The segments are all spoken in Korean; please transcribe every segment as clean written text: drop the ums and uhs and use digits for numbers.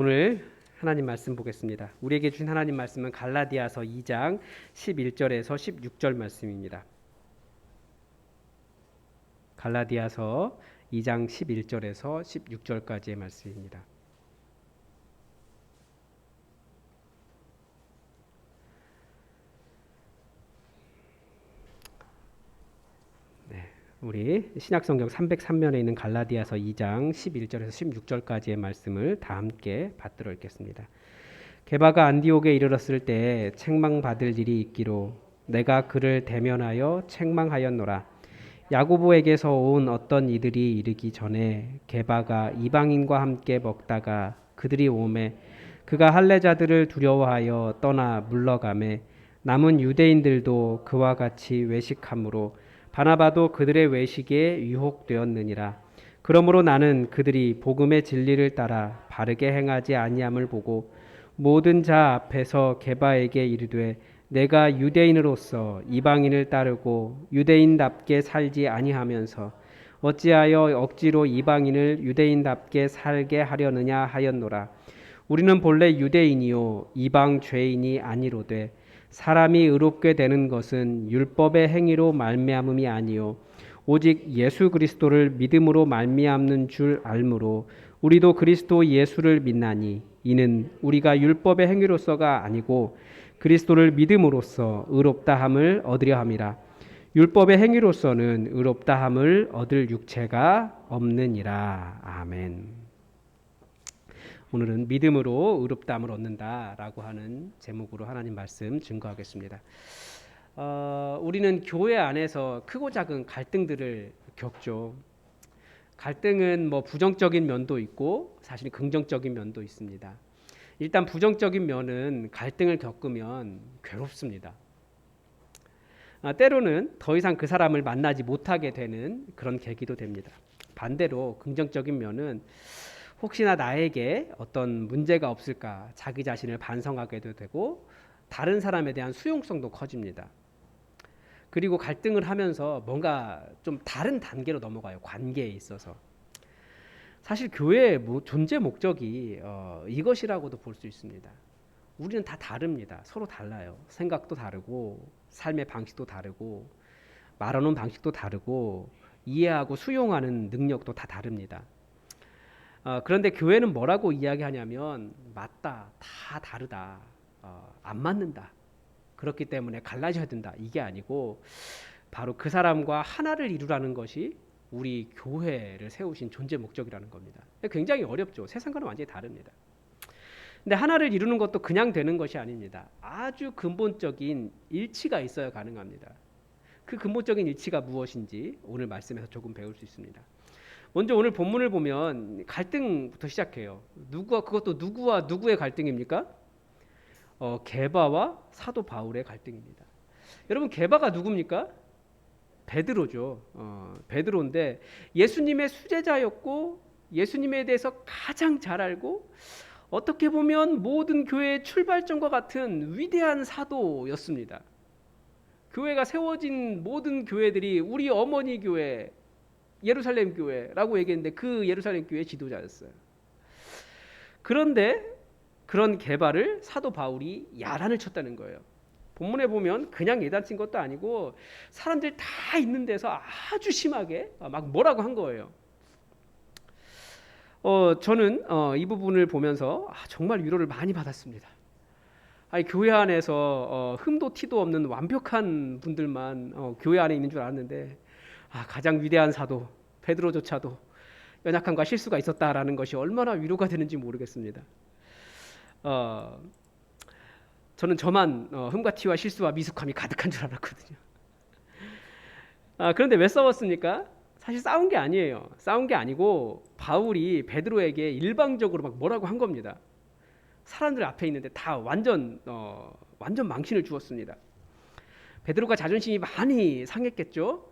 오늘 하나님 말씀 보겠습니다. 우리에게 주신 하나님 말씀은 갈라디아서 2장 11절에서 16절 말씀입니다. 갈라디아서 2장 11절에서 16절까지의 말씀입니다. 우리 신약성경 303면에 있는 갈라디아서 2장 11절에서 16절까지의 말씀을 다 함께 받들어 읽겠습니다. 게바가 안디옥에 이르렀을 때 책망받을 일이 있기로 내가 그를 대면하여 책망하였노라. 야고보에게서 온 어떤 이들이 이르기 전에 게바가 이방인과 함께 먹다가 그들이 오매 그가 할례자들을 두려워하여 떠나 물러가매 남은 유대인들도 그와 같이 외식함으로 바나바도 그들의 외식에 유혹되었느니라. 그러므로 나는 그들이 복음의 진리를 따라 바르게 행하지 아니함을 보고 모든 자 앞에서 게바에게 이르되 내가 유대인으로서 이방인을 따르고 유대인답게 살지 아니하면서 어찌하여 억지로 이방인을 유대인답게 살게 하려느냐 하였노라. 우리는 본래 유대인이요 이방 죄인이 아니로되 사람이 의롭게 되는 것은 율법의 행위로 말미암음이 아니요 오직 예수 그리스도를 믿음으로 말미암는 줄 알므로 우리도 그리스도 예수를 믿나니 이는 우리가 율법의 행위로서가 아니고 그리스도를 믿음으로써 의롭다함을 얻으려 함이라. 율법의 행위로서는 의롭다함을 얻을 육체가 없느니라. 아멘. 오늘은 믿음으로 의롭다함을 얻는다라고 하는 제목으로 하나님 말씀 증거하겠습니다. 우리는 교회 안에서 크고 작은 갈등들을 겪죠. 갈등은 부정적인 면도 있고 사실 긍정적인 면도 있습니다. 일단 부정적인 면은 갈등을 겪으면 괴롭습니다. 때로는 더 이상 그 사람을 만나지 못하게 되는 그런 계기도 됩니다. 반대로 긍정적인 면은 혹시나 나에게 어떤 문제가 없을까 자기 자신을 반성하게도 되고 다른 사람에 대한 수용성도 커집니다. 그리고 갈등을 하면서 뭔가 좀 다른 단계로 넘어가요. 관계에 있어서. 사실 교회의 존재 목적이 이것이라고도 볼 수 있습니다. 우리는 다 다릅니다. 서로 달라요. 생각도 다르고 삶의 방식도 다르고 말하는 방식도 다르고 이해하고 수용하는 능력도 다 다릅니다. 그런데 교회는 뭐라고 이야기하냐면 맞다, 다 다르다, 안 맞는다. 그렇기 때문에 갈라져야 된다. 이게 아니고 바로 그 사람과 하나를 이루라는 것이 우리 교회를 세우신 존재 목적이라는 겁니다. 굉장히 어렵죠. 세상과는 완전히 다릅니다. 근데 하나를 이루는 것도 그냥 되는 것이 아닙니다. 아주 근본적인 일치가 있어야 가능합니다. 그 근본적인 일치가 무엇인지 오늘 말씀에서 조금 배울 수 있습니다. 먼저 오늘 본문을 보면 갈등부터 시작해요. 그것도 누구와 누구의 갈등입니까? 게바와 사도 바울의 갈등입니다. 여러분 게바가 누굽니까? 베드로죠. 베드로인데 예수님의 수제자였고 예수님에 대해서 가장 잘 알고 어떻게 보면 모든 교회의 출발점과 같은 위대한 사도였습니다. 교회가 세워진 모든 교회들이 우리 어머니 교회 예루살렘 교회라고 얘기했는데 그 예루살렘 교회의 지도자였어요. 그런데 그런 게바를 사도 바울이 야단을 쳤다는 거예요. 본문에 보면 그냥 예단친 것도 아니고 사람들 다 있는 데서 아주 심하게 막 뭐라고 한 거예요. 저는 이 부분을 보면서 정말 위로를 많이 받았습니다. 교회 안에서 흠도 티도 없는 완벽한 분들만 교회 안에 있는 줄 알았는데 가장 위대한 사도 베드로조차도 연약함과 실수가 있었다라는 것이 얼마나 위로가 되는지 모르겠습니다. 저는 저만 흠과 티와 실수와 미숙함이 가득한 줄 알았거든요. 그런데 왜 싸웠습니까? 사실 싸운 게 아니에요. 싸운 게 아니고 바울이 베드로에게 일방적으로 막 뭐라고 한 겁니다. 사람들 앞에 있는데 다 완전 망신을 주었습니다. 베드로가 자존심이 많이 상했겠죠.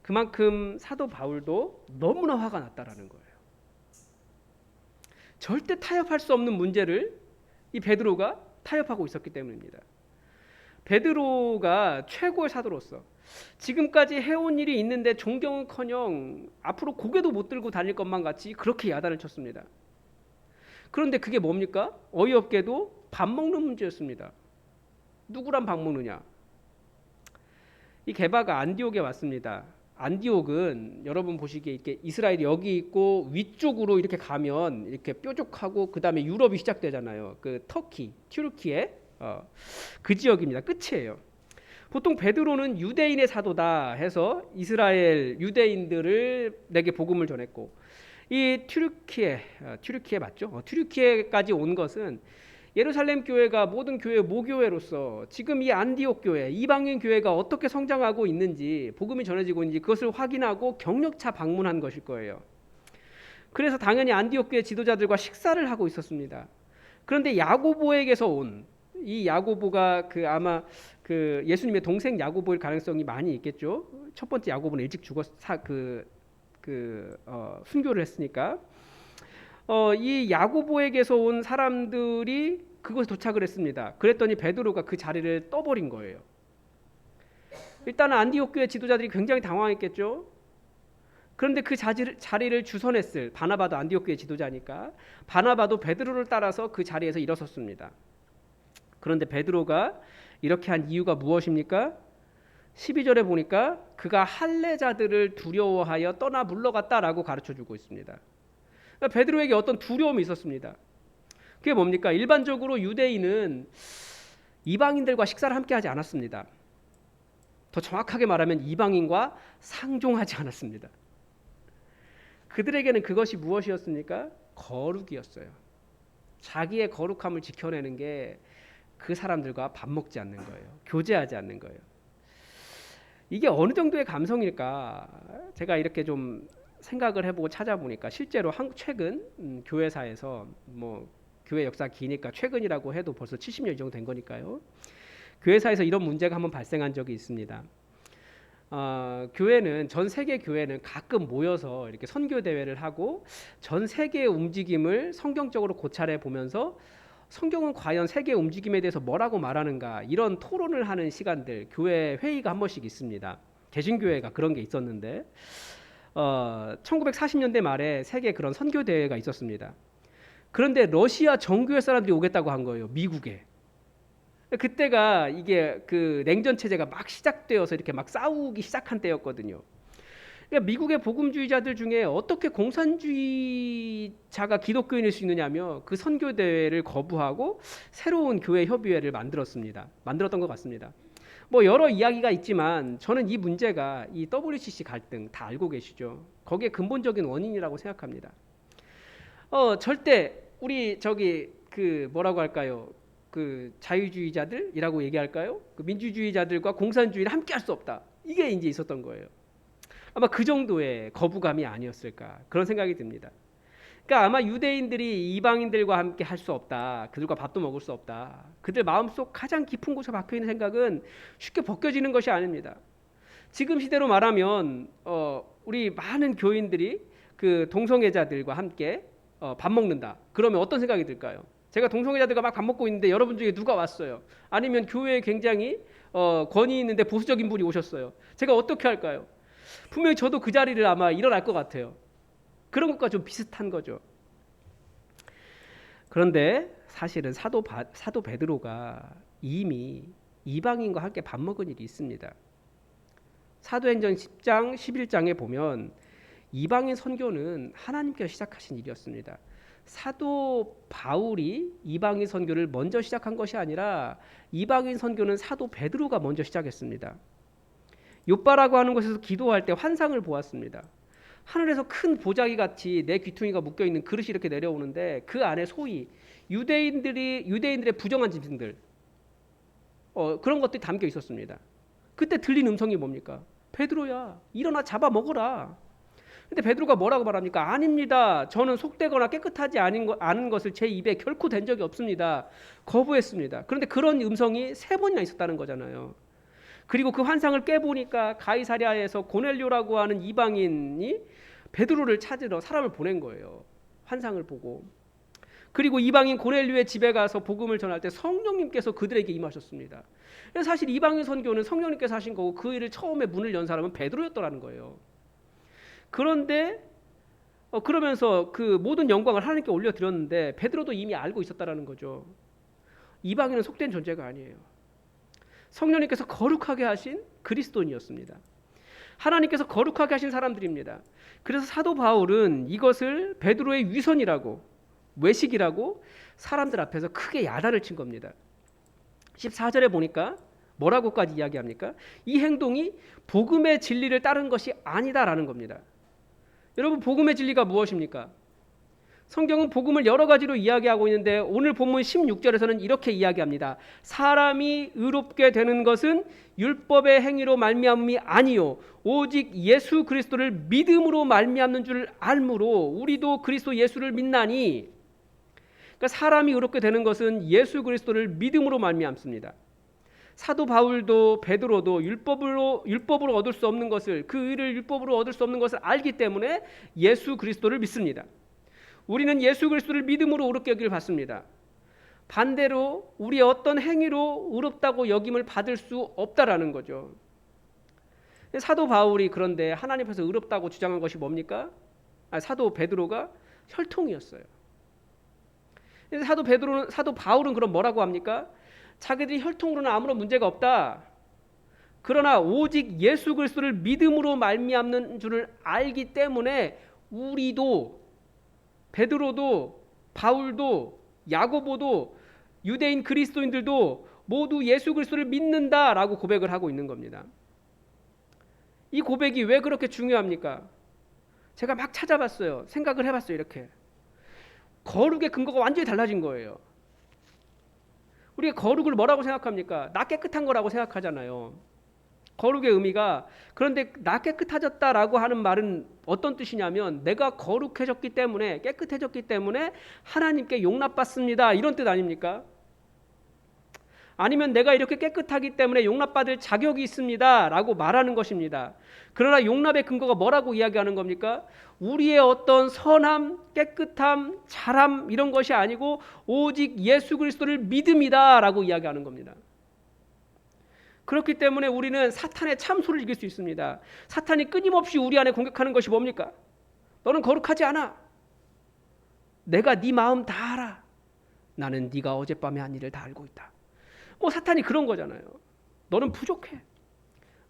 그만큼 사도 바울도 너무나 화가 났다라는 거예요. 절대 타협할 수 없는 문제를 이 베드로가 타협하고 있었기 때문입니다. 베드로가 최고의 사도로서 지금까지 해온 일이 있는데 존경은커녕 앞으로 고개도 못 들고 다닐 것만 같이 그렇게 야단을 쳤습니다. 그런데 그게 뭡니까? 어이없게도 밥 먹는 문제였습니다. 누구랑 밥 먹느냐? 이 게바가 안디옥에 왔습니다. 안디옥은 여러분 보시기에 이렇게 이스라엘이 여기 있고 위쪽으로 이렇게 가면 이렇게 뾰족하고 그 다음에 유럽이 시작되잖아요. 그 터키, 튀르키예 그 지역입니다. 끝이에요. 보통 베드로는 유대인의 사도다 해서 이스라엘 유대인들을 내게 복음을 전했고, 이 튀르키예 맞죠? 튀르키예까지 온 것은 예루살렘 교회가 모든 교회 모교회로서 지금 이 안디옥 교회, 이방인 교회가 어떻게 성장하고 있는지, 복음이 전해지고 있는지 그것을 확인하고 경력차 방문한 것일 거예요. 그래서 당연히 안디옥 교회 지도자들과 식사를 하고 있었습니다. 그런데 야고보에게서 온, 이 야고보가 아마 예수님의 동생 야고보일 가능성이 많이 있겠죠. 첫 번째 야고보는 일찍 순교를 했으니까. 이 야고보에게서 온 사람들이 그곳에 도착을 했습니다. 그랬더니 베드로가 그 자리를 떠버린 거예요. 일단은 안디옥 교회 지도자들이 굉장히 당황했겠죠. 그런데 그 자리를 주선했을 바나바도 안디옥 교회 지도자니까 바나바도 베드로를 따라서 그 자리에서 일어섰습니다. 그런데 베드로가 이렇게 한 이유가 무엇입니까? 12절에 보니까 그가 할례자들을 두려워하여 떠나 물러갔다라고 가르쳐주고 있습니다. 그러니까 베드로에게 어떤 두려움이 있었습니다. 그게 뭡니까? 일반적으로 유대인은 이방인들과 식사를 함께 하지 않았습니다. 더 정확하게 말하면 이방인과 상종하지 않았습니다. 그들에게는 그것이 무엇이었습니까? 거룩이었어요. 자기의 거룩함을 지켜내는 게 그 사람들과 밥 먹지 않는 거예요. 교제하지 않는 거예요. 이게 어느 정도의 감성일까? 제가 이렇게 좀 생각을 해보고 찾아보니까 실제로 최근 교회사에서 교회 역사 기니까 최근이라고 해도 벌써 70년 정도 된 거니까요. 교회사에서 이런 문제가 한번 발생한 적이 있습니다. 전 세계 교회는 가끔 모여서 이렇게 선교 대회를 하고 전 세계의 움직임을 성경적으로 고찰해 보면서 성경은 과연 세계의 움직임에 대해서 뭐라고 말하는가, 이런 토론을 하는 시간들, 교회 회의가 한 번씩 있습니다. 개신교회가 그런 게 있었는데 1940년대 말에 세계 그런 선교 대회가 있었습니다. 그런데 러시아 정교회 사람들이 오겠다고 한 거예요. 미국에. 그때가 이게 냉전 체제가 막 시작되어서 이렇게 막 싸우기 시작한 때였거든요. 그러니까 미국의 복음주의자들 중에 어떻게 공산주의자가 기독교인일 수 있느냐며 그 선교 대회를 거부하고 새로운 교회 협의회를 만들었던 것 같습니다. 여러 이야기가 있지만 저는 이 문제가 이 WCC 갈등 다 알고 계시죠. 거기에 근본적인 원인이라고 생각합니다. 절대 우리 뭐라고 할까요? 자유주의자들이라고 얘기할까요? 민주주의자들과 공산주의를 함께 할 수 없다. 이게 이제 있었던 거예요. 아마 그 정도의 거부감이 아니었을까, 그런 생각이 듭니다. 그러니까 아마 유대인들이 이방인들과 함께 할 수 없다, 그들과 밥도 먹을 수 없다, 그들 마음속 가장 깊은 곳에 박혀있는 생각은 쉽게 벗겨지는 것이 아닙니다. 지금 시대로 말하면 우리 많은 교인들이 동성애자들과 함께 밥 먹는다, 그러면 어떤 생각이 들까요? 제가 동성애자들과 막 밥 먹고 있는데 여러분 중에 누가 왔어요. 아니면 교회에 굉장히 권위 있는데 보수적인 분이 오셨어요. 제가 어떻게 할까요? 분명히 저도 그 자리를 아마 일어날 것 같아요. 그런 것과 좀 비슷한 거죠. 그런데 사실은 사도 베드로가 이미 이방인과 함께 밥 먹은 일이 있습니다. 사도행전 10장 11장에 보면 이방인 선교는 하나님께서 시작하신 일이었습니다. 사도 바울이 이방인 선교를 먼저 시작한 것이 아니라 이방인 선교는 사도 베드로가 먼저 시작했습니다. 욥바라고 하는 곳에서 기도할 때 환상을 보았습니다. 하늘에서 큰 보자기 같이 내 귀퉁이가 묶여 있는 그릇이 이렇게 내려오는데 그 안에 소위 유대인들의 부정한 짐승들, 그런 것들이 담겨 있었습니다. 그때 들린 음성이 뭡니까? 베드로야, 일어나 잡아 먹어라. 근데 베드로가 뭐라고 말합니까? 아닙니다. 저는 속되거나 깨끗하지 않은 것을 제 입에 결코 댄 적이 없습니다. 거부했습니다. 그런데 그런 음성이 3번이나 있었다는 거잖아요. 그리고 그 환상을 깨보니까 가이사랴에서 고넬료라고 하는 이방인이 베드로를 찾으러 사람을 보낸 거예요. 환상을 보고. 그리고 이방인 고넬료의 집에 가서 복음을 전할 때 성령님께서 그들에게 임하셨습니다. 그래서 사실 이방인 선교는 성령님께서 하신 거고 그 일을 처음에 문을 연 사람은 베드로였더라는 거예요. 그런데 그러면서 그 모든 영광을 하나님께 올려드렸는데 베드로도 이미 알고 있었다라는 거죠. 이방인은 속된 존재가 아니에요. 성령님께서 거룩하게 하신 그리스도인이었습니다. 하나님께서 거룩하게 하신 사람들입니다. 그래서 사도 바울은 이것을 베드로의 위선이라고, 외식이라고 사람들 앞에서 크게 야단을 친 겁니다. 14절에 보니까 뭐라고까지 이야기합니까? 이 행동이 복음의 진리를 따른 것이 아니다라는 겁니다. 여러분, 복음의 진리가 무엇입니까? 성경은 복음을 여러 가지로 이야기하고 있는데 오늘 본문 16절에서는 이렇게 이야기합니다. 사람이 의롭게 되는 것은 율법의 행위로 말미암음이 아니요 오직 예수 그리스도를 믿음으로 말미암는 줄 알므로 우리도 그리스도 예수를 믿나니. 그러니까 사람이 의롭게 되는 것은 예수 그리스도를 믿음으로 말미암습니다. 사도 바울도 베드로도 율법으로 얻을 수 없는 것을, 그 의를 율법으로 얻을 수 없는 것을 알기 때문에 예수 그리스도를 믿습니다. 우리는 예수 그리스도를 믿음으로 의롭게 여기를 받습니다. 반대로 우리의 어떤 행위로 의롭다고 여김을 받을 수 없다라는 거죠. 사도 바울이 그런데 하나님 앞에서 의롭다고 주장한 것이 뭡니까? 사도 베드로가 혈통이었어요. 사도 바울은 그럼 뭐라고 합니까? 자기들이 혈통으로는 아무런 문제가 없다. 그러나 오직 예수 그리스도를 믿음으로 말미암는 줄을 알기 때문에 우리도, 베드로도, 바울도, 야고보도, 유대인 그리스도인들도 모두 예수 그리스도를 믿는다라고 고백을 하고 있는 겁니다. 이 고백이 왜 그렇게 중요합니까? 제가 막 찾아봤어요. 생각을 해봤어요. 이렇게 거룩의 근거가 완전히 달라진 거예요. 우리가 거룩을 뭐라고 생각합니까? 나 깨끗한 거라고 생각하잖아요. 거룩의 의미가, 그런데 나 깨끗해졌다라고 하는 말은 어떤 뜻이냐면 내가 거룩해졌기 때문에, 깨끗해졌기 때문에 하나님께 용납받습니다, 이런 뜻 아닙니까? 아니면 내가 이렇게 깨끗하기 때문에 용납받을 자격이 있습니다 라고 말하는 것입니다. 그러나 용납의 근거가 뭐라고 이야기하는 겁니까? 우리의 어떤 선함, 깨끗함, 잘함 이런 것이 아니고 오직 예수 그리스도를 믿음이다 라고 이야기하는 겁니다. 그렇기 때문에 우리는 사탄의 참소를 이길 수 있습니다. 사탄이 끊임없이 우리 안에 공격하는 것이 뭡니까? 너는 거룩하지 않아. 내가 네 마음 다 알아. 나는 네가 어젯밤에 한 일을 다 알고 있다. 사탄이 그런 거잖아요. 너는 부족해.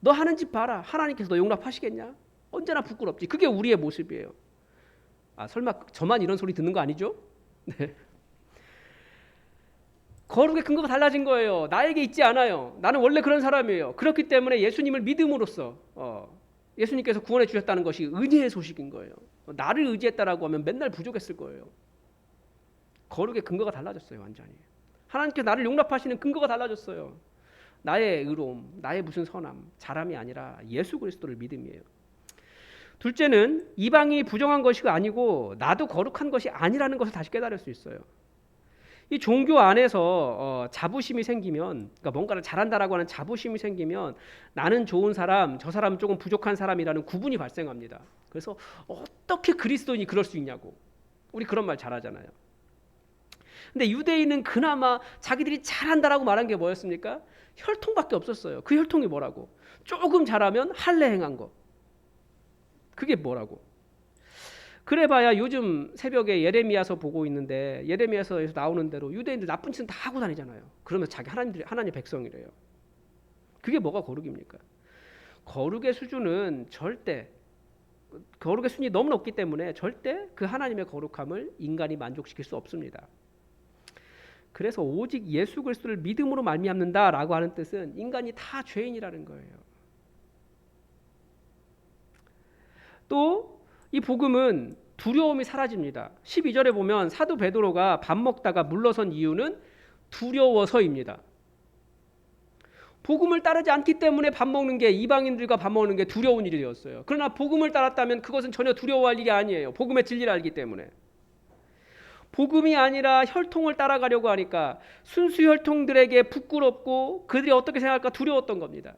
너 하는 짓 봐라. 하나님께서 너 용납하시겠냐? 언제나 부끄럽지. 그게 우리의 모습이에요. 설마 저만 이런 소리 듣는 거 아니죠? 네. 거룩의 근거가 달라진 거예요. 나에게 있지 않아요. 나는 원래 그런 사람이에요. 그렇기 때문에 예수님을 믿음으로써 예수님께서 구원해 주셨다는 것이 은혜의 소식인 거예요. 나를 의지했다라고 하면 맨날 부족했을 거예요. 거룩의 근거가 달라졌어요. 완전히. 하나님께서 나를 용납하시는 근거가 달라졌어요. 나의 의로움, 나의 무슨 선함, 잘함이 아니라 예수 그리스도를 믿음이에요. 둘째는 이방인이 부정한 것이 아니고 나도 거룩한 것이 아니라는 것을 다시 깨달을 수 있어요. 이 종교 안에서 자부심이 생기면, 그러니까 뭔가를 잘한다라고 하는 자부심이 생기면 나는 좋은 사람, 저 사람은 조금 부족한 사람이라는 구분이 발생합니다. 그래서 어떻게 그리스도인이 그럴 수 있냐고. 우리 그런 말 잘하잖아요. 근데 유대인은 그나마 자기들이 잘한다라고 말한 게 뭐였습니까? 혈통밖에 없었어요. 그 혈통이 뭐라고? 조금 잘하면 할례 행한 거. 그게 뭐라고? 그래봐야 요즘 새벽에 예레미야서 보고 있는데 예레미야서에서 나오는 대로 유대인들 나쁜 짓은 다 하고 다니잖아요. 그러면 자기 하나님의 백성이래요. 그게 뭐가 거룩입니까? 거룩의 수준은 절대, 거룩의 수준이 너무 높기 때문에 절대 그 하나님의 거룩함을 인간이 만족시킬 수 없습니다. 그래서 오직 예수 그리스도를 믿음으로 말미암는다라고 하는 뜻은 인간이 다 죄인이라는 거예요. 또 이 복음은 두려움이 사라집니다. 12절에 보면 사도 베드로가 밥 먹다가 물러선 이유는 두려워서입니다. 복음을 따르지 않기 때문에 밥 먹는 게, 이방인들과 밥 먹는 게 두려운 일이 되었어요. 그러나 복음을 따랐다면 그것은 전혀 두려워할 일이 아니에요. 복음의 진리를 알기 때문에. 복음이 아니라 혈통을 따라가려고 하니까 순수 혈통들에게 부끄럽고 그들이 어떻게 생각할까 두려웠던 겁니다.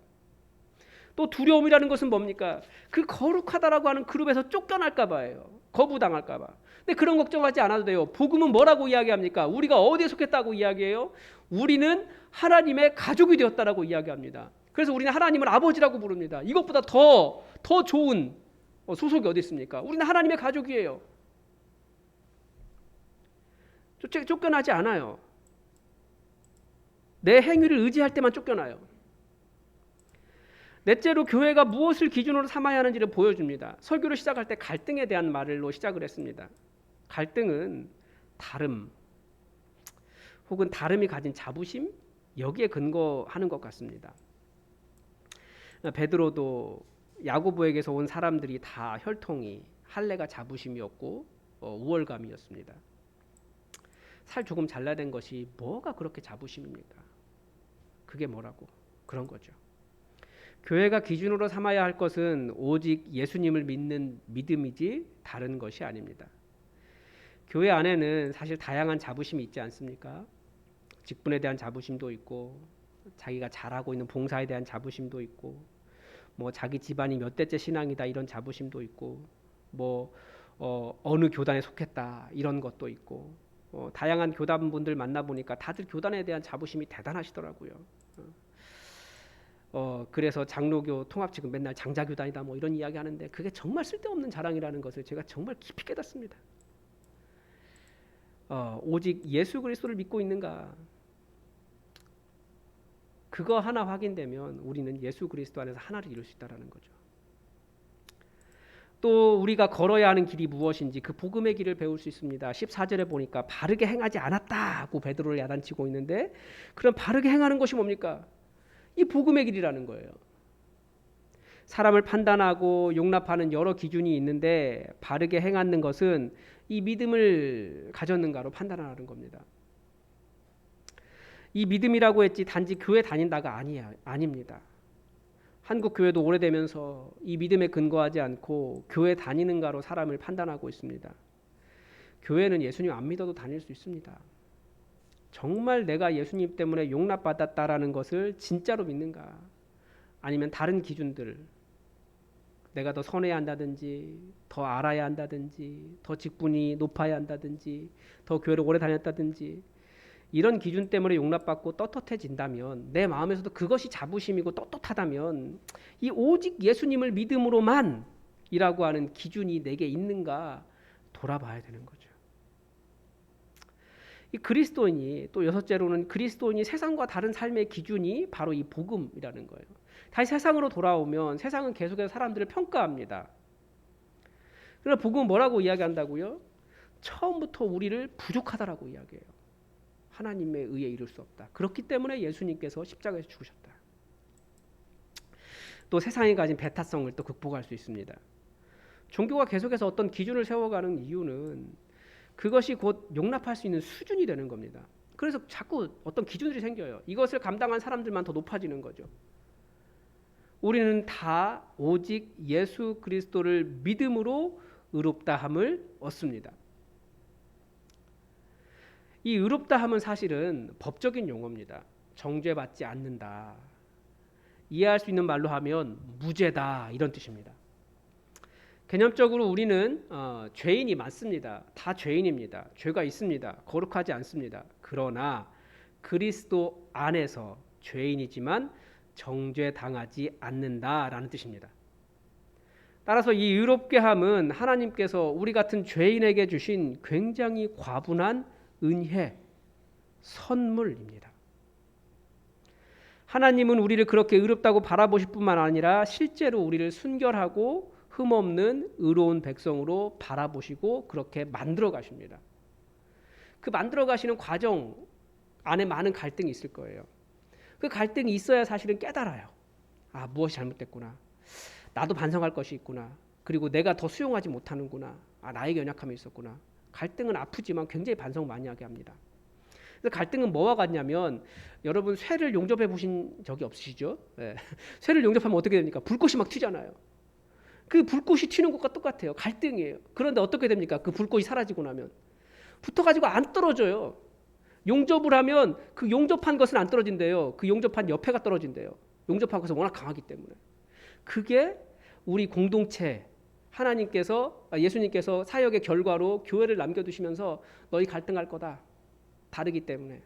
또 두려움이라는 것은 뭡니까? 그 거룩하다라고 하는 그룹에서 쫓겨날까 봐요. 거부당할까 봐. 근데 그런 걱정하지 않아도 돼요. 복음은 뭐라고 이야기합니까? 우리가 어디에 속했다고 이야기해요? 우리는 하나님의 가족이 되었다라고 이야기합니다. 그래서 우리는 하나님을 아버지라고 부릅니다. 이것보다 더 좋은 소속이 어디 있습니까? 우리는 하나님의 가족이에요. 쫓겨나지 않아요. 내 행위를 의지할 때만 쫓겨나요. 넷째로 교회가 무엇을 기준으로 삼아야 하는지를 보여줍니다. 설교를 시작할 때 갈등에 대한 말로 시작을 했습니다. 갈등은 다름 혹은 다름이 가진 자부심 여기에 근거하는 것 같습니다. 베드로도 야고보에게서 온 사람들이 다 혈통이 할례가 자부심이었고 우월감이었습니다. 살 조금 잘라낸 것이 뭐가 그렇게 자부심입니까? 그게 뭐라고? 그런 거죠. 교회가 기준으로 삼아야 할 것은 오직 예수님을 믿는 믿음이지 다른 것이 아닙니다. 교회 안에는 사실 다양한 자부심이 있지 않습니까? 직분에 대한 자부심도 있고 자기가 잘하고 있는 봉사에 대한 자부심도 있고 자기 집안이 몇 대째 신앙이다 이런 자부심도 있고 어느 교단에 속했다 이런 것도 있고 다양한 교단분들 만나보니까 다들 교단에 대한 자부심이 대단하시더라고요. 그래서 장로교 통합 지금 맨날 장자교단이다 이런 이야기 하는데 그게 정말 쓸데없는 자랑이라는 것을 제가 정말 깊이 깨닫습니다. 오직 예수 그리스도를 믿고 있는가? 그거 하나 확인되면 우리는 예수 그리스도 안에서 하나를 이룰 수 있다는 거죠. 또 우리가 걸어야 하는 길이 무엇인지 그 복음의 길을 배울 수 있습니다. 14절에 보니까 바르게 행하지 않았다고 베드로를 야단치고 있는데 그럼 바르게 행하는 것이 뭡니까? 이 복음의 길이라는 거예요. 사람을 판단하고 용납하는 여러 기준이 있는데 바르게 행하는 것은 이 믿음을 가졌는가로 판단하는 겁니다. 이 믿음이라고 했지 단지 교회 다닌다가 아닙니다. 한국 교회도 오래되면서 이 믿음에 근거하지 않고 교회 다니는가로 사람을 판단하고 있습니다. 교회는 예수님 안 믿어도 다닐 수 있습니다. 정말 내가 예수님 때문에 용납받았다라는 것을 진짜로 믿는가? 아니면 다른 기준들, 내가 더 선해야 한다든지 더 알아야 한다든지 더 직분이 높아야 한다든지 더 교회를 오래 다녔다든지 이런 기준 때문에 용납받고 떳떳해진다면 내 마음에서도 그것이 자부심이고 떳떳하다면 이 오직 예수님을 믿음으로만 이라고 하는 기준이 내게 있는가 돌아봐야 되는 거죠. 이 그리스도인이 또 여섯째로는 그리스도인이 세상과 다른 삶의 기준이 바로 이 복음이라는 거예요. 다시 세상으로 돌아오면 세상은 계속해서 사람들을 평가합니다. 그러나 복음은 뭐라고 이야기한다고요? 처음부터 우리를 부족하다라고 이야기해요. 하나님의 의에 이룰 수 없다. 그렇기 때문에 예수님께서 십자가에서 죽으셨다. 또 세상이 가진 배타성을 또 극복할 수 있습니다. 종교가 계속해서 어떤 기준을 세워가는 이유는 그것이 곧 용납할 수 있는 수준이 되는 겁니다. 그래서 자꾸 어떤 기준들이 생겨요. 이것을 감당한 사람들만 더 높아지는 거죠. 우리는 다 오직 예수 그리스도를 믿음으로 의롭다함을 얻습니다. 이 의롭다함은 사실은 법적인 용어입니다. 정죄받지 않는다. 이해할 수 있는 말로 하면 무죄다 이런 뜻입니다. 개념적으로 우리는 죄인이 맞습니다. 다 죄인입니다. 죄가 있습니다. 거룩하지 않습니다. 그러나 그리스도 안에서 죄인이지만 정죄당하지 않는다라는 뜻입니다. 따라서 이 의롭게 함은 하나님께서 우리 같은 죄인에게 주신 굉장히 과분한 은혜, 선물입니다. 하나님은 우리를 그렇게 의롭다고 바라보실 뿐만 아니라 실제로 우리를 순결하고 흠없는 의로운 백성으로 바라보시고 그렇게 만들어 가십니다. 그 만들어 가시는 과정 안에 많은 갈등이 있을 거예요. 그 갈등이 있어야 사실은 깨달아요. 무엇이 잘못됐구나. 나도 반성할 것이 있구나. 그리고 내가 더 수용하지 못하는구나. 나에게 연약함이 있었구나. 갈등은 아프지만 굉장히 반성 많이 하게 합니다. 그래서 갈등은 뭐와 같냐면 여러분 쇠를 용접해 보신 적이 없으시죠? 네. 쇠를 용접하면 어떻게 됩니까? 불꽃이 막 튀잖아요. 그 불꽃이 튀는 것과 똑같아요. 갈등이에요. 그런데 어떻게 됩니까? 그 불꽃이 사라지고 나면 붙어가지고 안 떨어져요. 용접을 하면 그 용접한 것은 안 떨어진대요. 그 용접한 옆에가 떨어진대요. 용접한 것은 워낙 강하기 때문에. 그게 우리 공동체 예수님께서 사역의 결과로 교회를 남겨두시면서 너희 갈등할 거다. 다르기 때문에.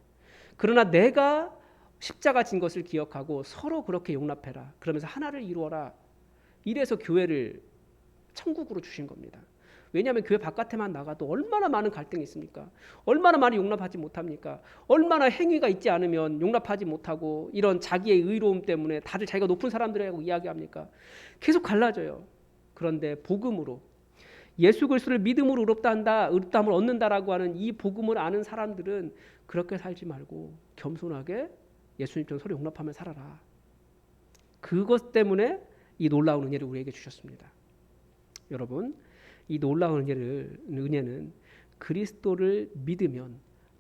그러나 내가 십자가 진 것을 기억하고 서로 그렇게 용납해라. 그러면서 하나를 이루어라. 이래서 교회를 천국으로 주신 겁니다. 왜냐하면 교회 바깥에만 나가도 얼마나 많은 갈등이 있습니까? 얼마나 많이 용납하지 못합니까? 얼마나 행위가 있지 않으면 용납하지 못하고 이런 자기의 의로움 때문에 다들 자기가 높은 사람들하고 이야기합니까? 계속 갈라져요. 그런데 복음으로 예수 그리스도를 믿음으로 의롭다함을 얻는다라고 하는 이 복음을 아는 사람들은 그렇게 살지 말고 겸손하게 예수님처럼 서로 용납하며 살아라. 그것 때문에 이 놀라운 은혜를 우리에게 주셨습니다. 여러분, 이 놀라운 은혜는 그리스도를 믿으면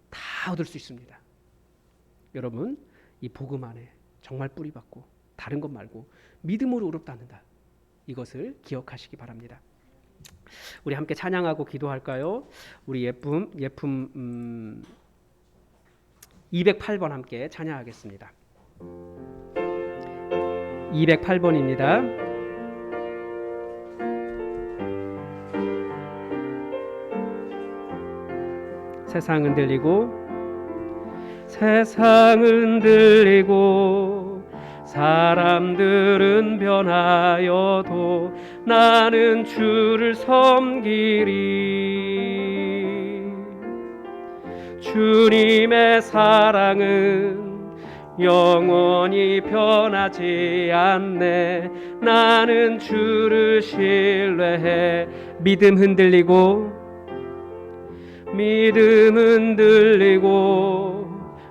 다 얻을 수 있습니다. 여러분, 이 복음 안에 정말 뿌리박고 다른 것 말고 믿음으로 의롭다는다. 이것을 기억하시기 바랍니다. 우리 함께 찬양하고 기도할까요? 우리 예품 208번 함께 찬양하겠습니다. 208번입니다. 세상은 들리고 사람들은 변하여도 나는 주를 섬기리. 주님의 사랑은 영원히 변하지 않네. 나는 주를 신뢰해. 믿음은 흔들리고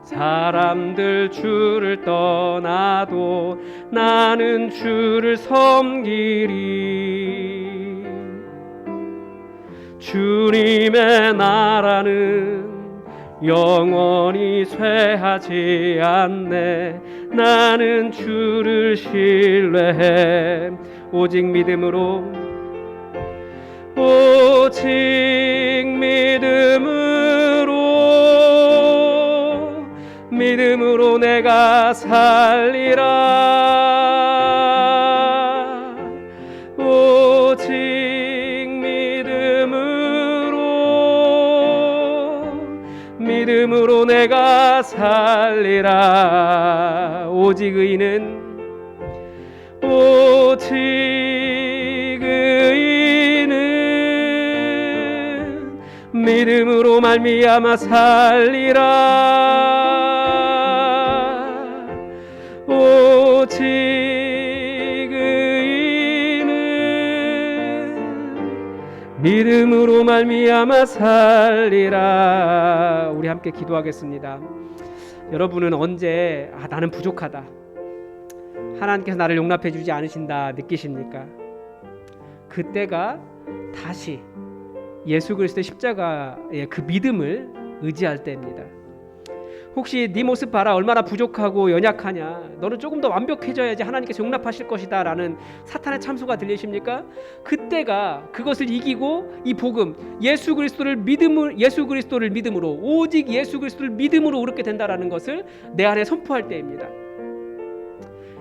사람들 주를 떠나도 나는 주를 섬기리. 주님의 나라는 영원히 쇠하지 않네. 나는 주를 신뢰해. 오직 믿음으로 내가 살리라. 오직 믿음으로 내가 살리라. 오직 의인은 믿음으로 말미암아 살리라. 오직 의인은 믿음으로 말미암아 살리라. 우리 함께 기도하겠습니다. 여러분은 언제 나는 부족하다, 하나님께서 나를 용납해 주지 않으신다 느끼십니까? 그때가 다시 예수 그리스도의 십자가의 그 믿음을 의지할 때입니다. 혹시 네 모습 봐라, 얼마나 부족하고 연약하냐, 너는 조금 더 완벽해져야지 하나님께서 용납하실 것이다 라는 사탄의 참소가 들리십니까? 그때가 그것을 이기고 이 복음, 예수 그리스도를 믿음으로, 오직 예수 그리스도를 믿음으로 의롭게 된다라는 것을 내 안에 선포할 때입니다.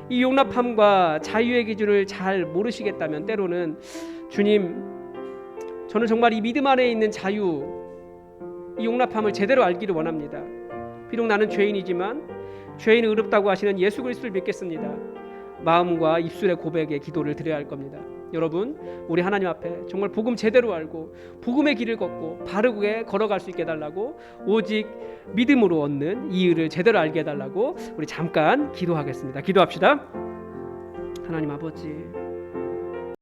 이 용납함과 자유의 기준을 잘 모르시겠다면 때로는 주님, 저는 정말 이 믿음 안에 있는 자유, 이 용납함을 제대로 알기를 원합니다. 비록 나는 죄인이지만 죄인은 의롭다고 하시는 예수 그리스도를 믿겠습니다. 마음과 입술의 고백에 기도를 드려야 할 겁니다. 여러분, 우리 하나님 앞에 정말 복음 제대로 알고 복음의 길을 걷고 바르게 걸어갈 수 있게 해달라고, 오직 믿음으로 얻는 이 의를 제대로 알게 해달라고 우리 잠깐 기도하겠습니다. 기도합시다. 하나님 아버지,